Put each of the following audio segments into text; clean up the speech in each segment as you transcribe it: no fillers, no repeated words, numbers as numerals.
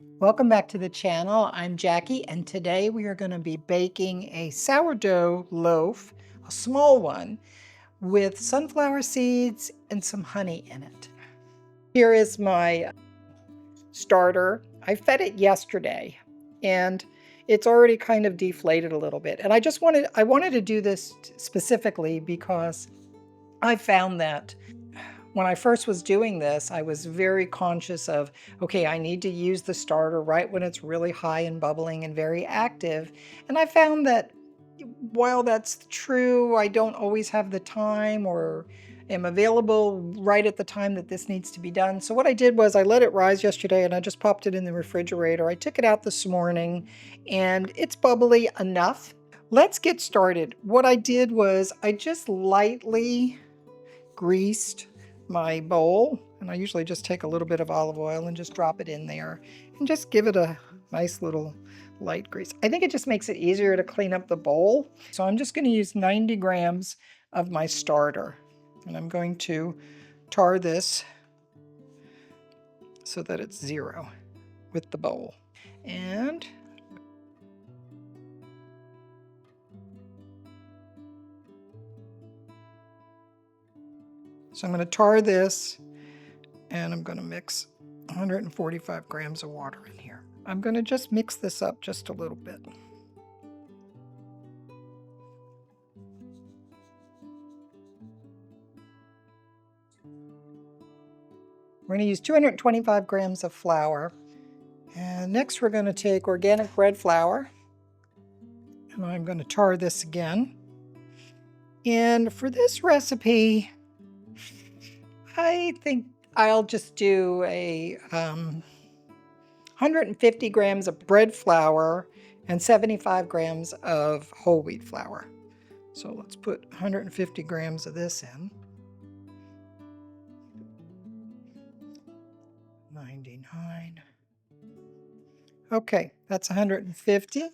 Welcome back to the channel. I'm Jackie, and today we are going to be baking a sourdough loaf, a small one, with sunflower seeds and some honey in it. Here is my starter. I fed it yesterday, and it's already kind of deflated a little bit. And I wanted to do this specifically because I found that when I first was doing this, I was very conscious of, okay, I need to use the starter right when it's really high and bubbling and very active. And I found that while that's true, I don't always have the time or am available right at the time that this needs to be done. So what I did was I let it rise yesterday and I just popped it in the refrigerator. I took it out this morning and it's bubbly enough. Let's get started. What I did was I just lightly greased my bowl, and I usually just take a little bit of olive oil and just drop it in there and just give it a nice little light grease. I think it just makes it easier to clean up the bowl. So I'm just going to use 90 grams of my starter, and I'm going to tar this so that it's 0 with the bowl. And so I'm going to tar this, and I'm going to mix 145 grams of water in here. I'm going to just mix this up just a little bit. We're going to use 225 grams of flour. And next we're going to take organic bread flour. And I'm going to tar this again. And for this recipe, I think I'll just do a 150 grams of bread flour and 75 grams of whole wheat flour. So let's put 150 grams of this in. 99. Okay, that's 150.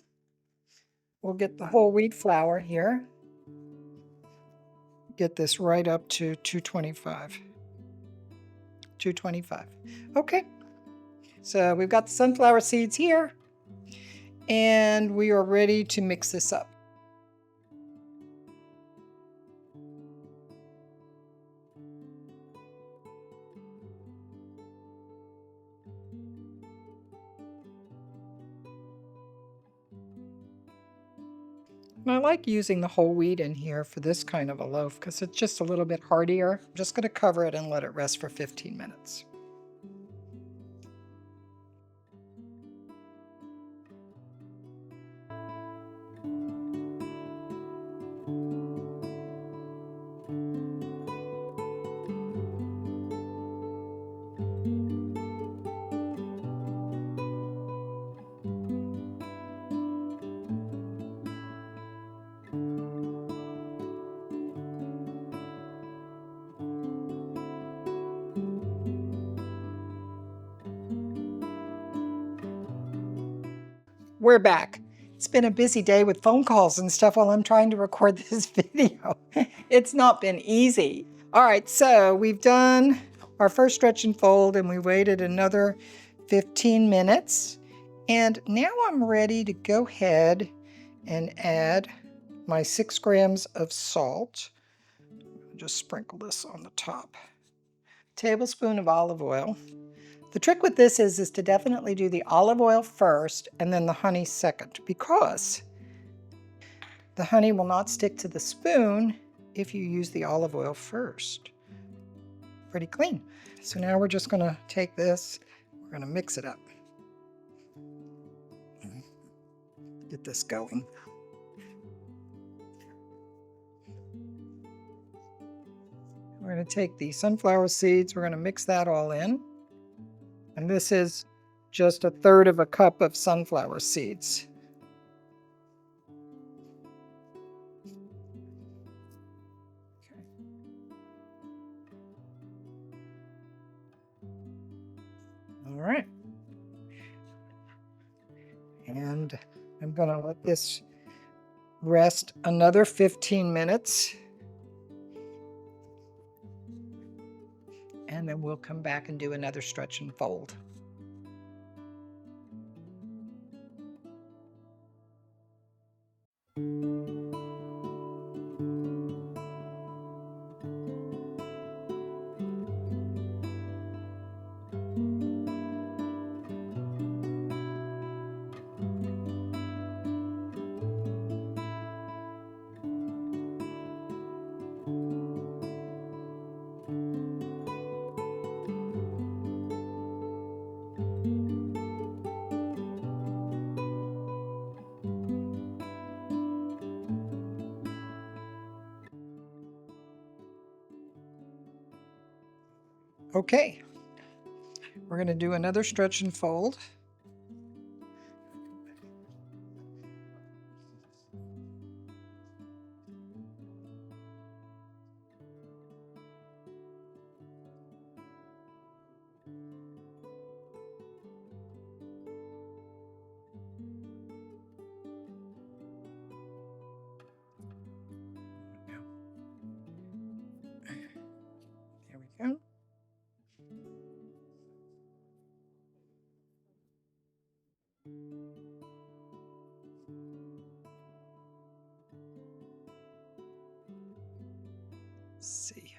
We'll get the whole wheat flour here. Get this right up to 225. 225. Okay, so we've got the sunflower seeds here, and we are ready to mix this up. And I like using the whole wheat in here for this kind of a loaf because it's just a little bit heartier. I'm just going to cover it and let it rest for 15 minutes. We're back. It's been a busy day with phone calls and stuff while I'm trying to record this video. It's not been easy. All right, so we've done our first stretch and fold and we waited another 15 minutes. And now I'm ready to go ahead and add my 6 grams of salt. Just sprinkle this on the top. Tablespoon of olive oil. The trick with this is to definitely do the olive oil first and then the honey second, because the honey will not stick to the spoon if you use the olive oil first. Pretty clean. So now we're just going to take this, we're going to mix it up. Get this going. We're going to take the sunflower seeds, we're going to mix that all in. And this is just 1/3 of a cup of sunflower seeds. Okay. All right. And I'm going to let this rest another 15 minutes. And then we'll come back and do another stretch and fold. Okay, we're going to do another stretch and fold. There we go. Let's see.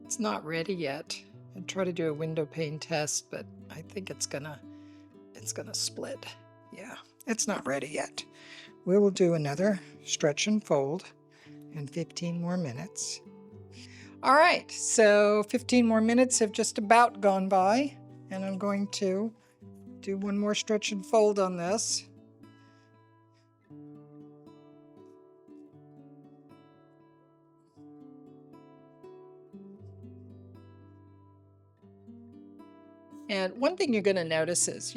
It's not ready yet. I try to do a window pane test, but I think it's gonna split. Yeah, it's not ready yet. We will do another stretch and fold in 15 more minutes. All right, so 15 more minutes have just about gone by, and I'm going to do one more stretch and fold on this. And one thing you're going to notice is,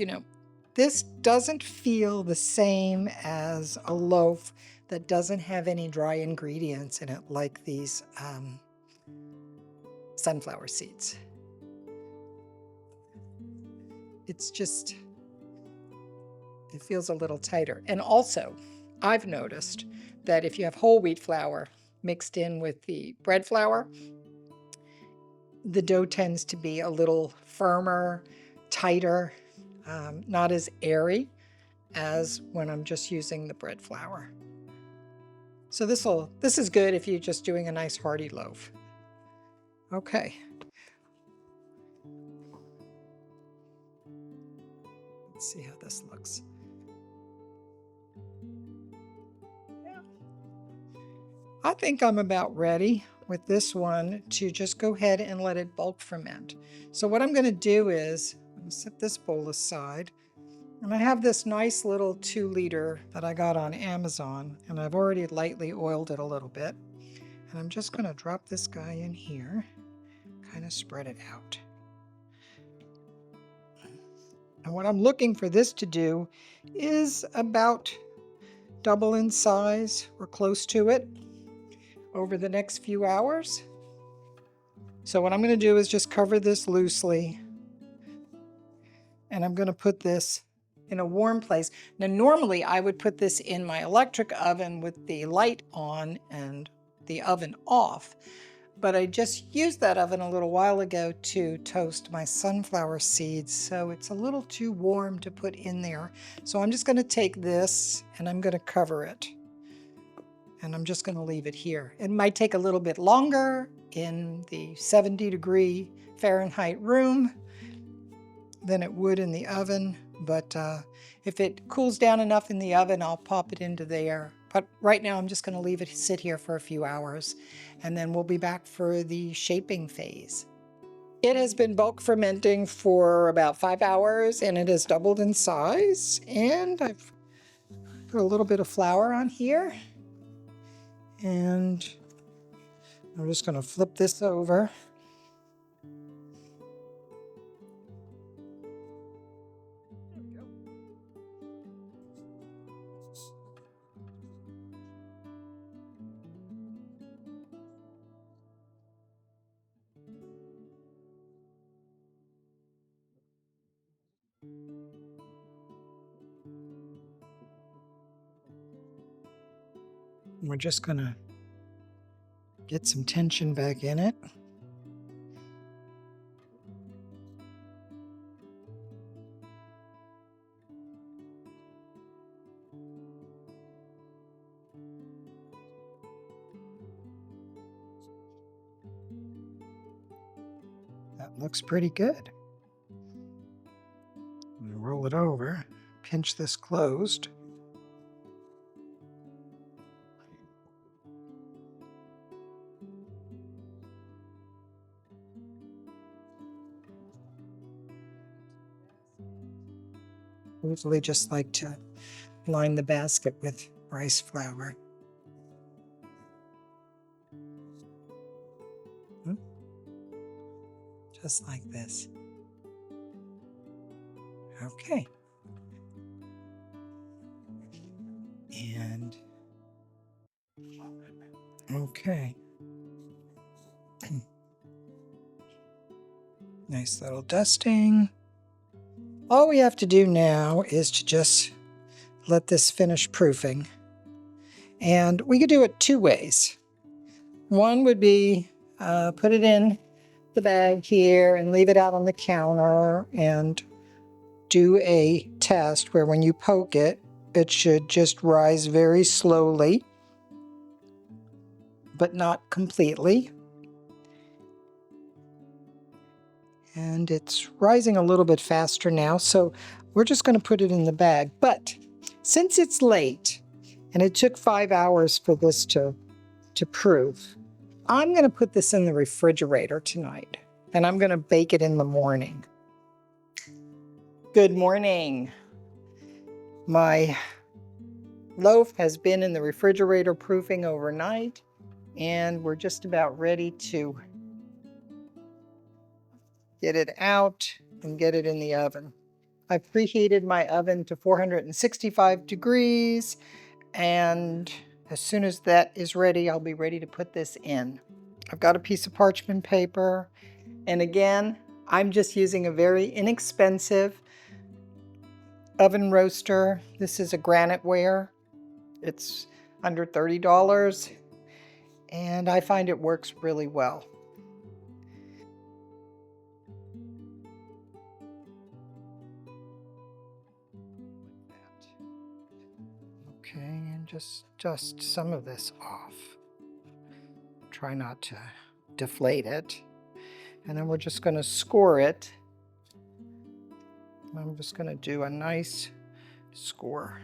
this doesn't feel the same as a loaf that doesn't have any dry ingredients in it, like these sunflower seeds. It's just, it feels a little tighter. And also, I've noticed that if you have whole wheat flour mixed in with the bread flour, the dough tends to be a little firmer, tighter, not as airy as when I'm just using the bread flour. So this is good if you're just doing a nice hearty loaf. Okay. Let's see how this looks. Yeah. I think I'm about ready with this one to just go ahead and let it bulk ferment. So what I'm going to do is I'm going to set this bowl aside. And I have this nice little 2-liter that I got on Amazon, and I've already lightly oiled it a little bit. And I'm just going to drop this guy in here, kind of spread it out. And what I'm looking for this to do is about double in size or close to it over the next few hours. So what I'm going to do is just cover this loosely, and I'm going to put this in a warm place. Now, normally I would put this in my electric oven with the light on and the oven off, but I just used that oven a little while ago to toast my sunflower seeds, so it's a little too warm to put in there. So I'm just going to take this and I'm going to cover it, and I'm just going to leave it here. It might take a little bit longer in the 70-degree Fahrenheit room than it would in the oven, but if it cools down enough in the oven, I'll pop it into there. But right now I'm just going to leave it sit here for a few hours, and then we'll be back for the shaping phase. It has been bulk fermenting for about 5 hours, and it has doubled in size, and I've put a little bit of flour on here, and I'm just going to flip this over. We're just going to get some tension back in it. That looks pretty good. Roll it over, pinch this closed. Usually just like to line the basket with rice flour. just like this. Okay. And okay. Nice little dusting. All we have to do now is to just let this finish proofing. And we could do it two ways. One would be put it in the bag here and leave it out on the counter and do a test where when you poke it, it should just rise very slowly, but not completely. And it's rising a little bit faster now, so we're just going to put it in the bag. But since it's late, and it took 5 hours for this to proof, I'm going to put this in the refrigerator tonight, and I'm going to bake it in the morning. Good morning. My loaf has been in the refrigerator proofing overnight, and we're just about ready to get it out and get it in the oven. I've preheated my oven to 465 degrees, and as soon as that is ready, I'll be ready to put this in. I've got a piece of parchment paper, and again, I'm just using a very inexpensive oven roaster. This is a granite ware. It's under $30, and I find it works really well. Okay, and just dust some of this off. Try not to deflate it. And then we're just going to score it. I'm just going to do a nice score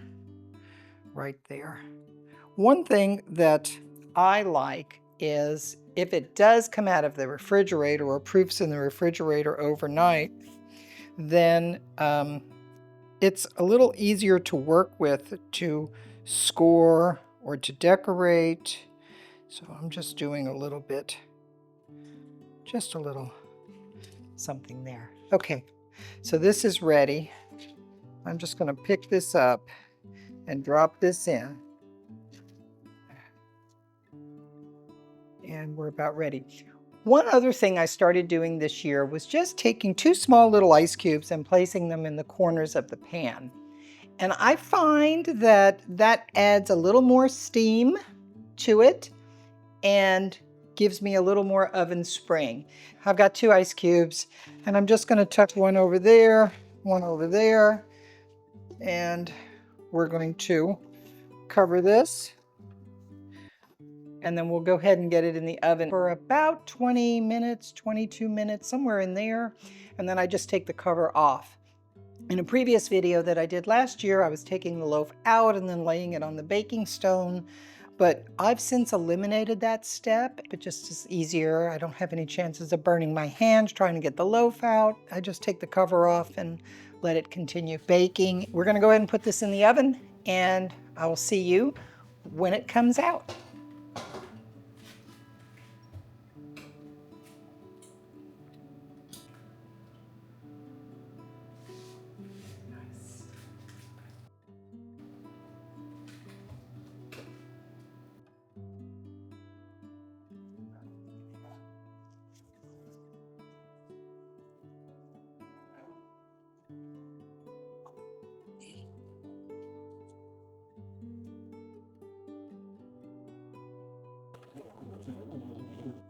right there. One thing that I like is if it does come out of the refrigerator or proofs in the refrigerator overnight, then it's a little easier to work with to score or to decorate. So I'm just doing a little bit, just a little something there. Okay, so this is ready. I'm just going to pick this up and drop this in. And we're about ready. One other thing I started doing this year was just taking 2 small little ice cubes and placing them in the corners of the pan. And I find that that adds a little more steam to it and gives me a little more oven spring. I've got 2 ice cubes, and I'm just going to tuck one over there, and we're going to cover this, and then we'll go ahead and get it in the oven for about 20 minutes, 22 minutes, somewhere in there, and then I just take the cover off. In a previous video that I did last year, I was taking the loaf out and then laying it on the baking stone, but I've since eliminated that step. It just is easier. I don't have any chances of burning my hands trying to get the loaf out. I just take the cover off and let it continue baking. We're going to go ahead and put this in the oven, and I will see you when it comes out.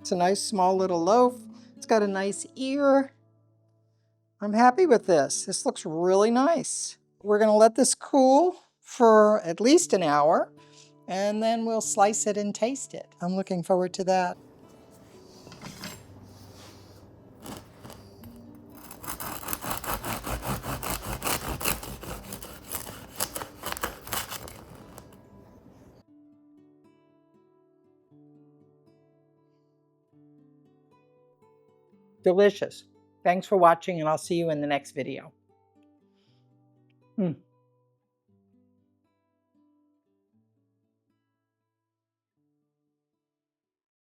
It's a nice small little loaf. It's got a nice ear. I'm happy with this. This looks really nice. We're going to let this cool for at least an hour, and then we'll slice it and taste it. I'm looking forward to that. Delicious. Thanks for watching, and I'll see you in the next video.